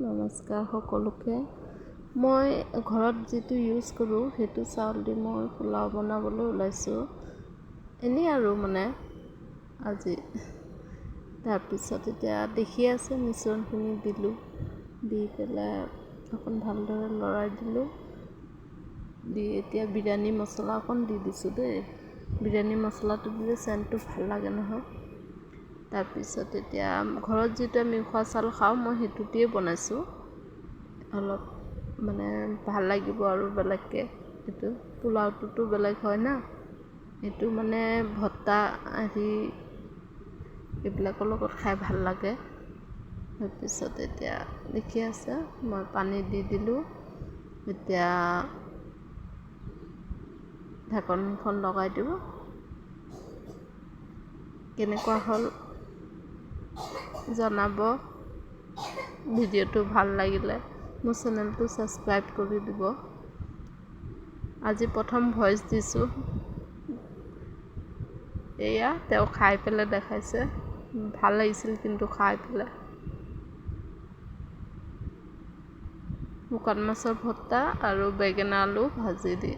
নমস্কাৰ সকলোকে। মই ঘৰত যিটো ইউজ কৰোঁ সেইটো চাউল দি মই পোলাও বনাবলৈ ওলাইছোঁ। এনেই আৰু মানে আজি তাৰপিছত এতিয়া দেখি আছে মিশ্ৰণখিনি দিলোঁ, দি পেলাই অকণ ভালদৰে লৰাই দিলোঁ, দি এতিয়া বিৰিয়ানী মছলা অকণ দি দিছোঁ দেই। বিৰিয়ানী মছলাটো দিলে চেণ্টটো ভাল লাগে নহয়। তাৰপিছত এতিয়া ঘৰত যিটো আমি উখোৱা চাউল খাওঁ মই সেইটো দিয়ে বনাইছোঁ, অলপ মানে ভাল লাগিব আৰু বেলেগকৈ। এইটো পোলাওটোতো বেলেগ হয় না, এইটো মানে ভত্তা এইবিলাকৰ লগত খাই ভাল লাগে। তাৰপিছত এতিয়া দেখি আছে মই পানী দি দিলোঁ, এতিয়া ঢাকনখন লগাই দিব। কেনেকুৱা হ'ল জনাব। ভিডিঅ'টো ভাল লাগিলে মোৰ চেনেলটো ছাবস্ক্ৰাইব কৰি দিব। আজি প্ৰথম ভইচ দিছোঁ, এয়া তেওঁ খাই পেলাই দেখাইছে, ভাল লাগিছিল কিন্তু খাই পেলাই। শুকান মাছৰ ভৰ্তা আৰু বেঙেনা আলু ভাজি দি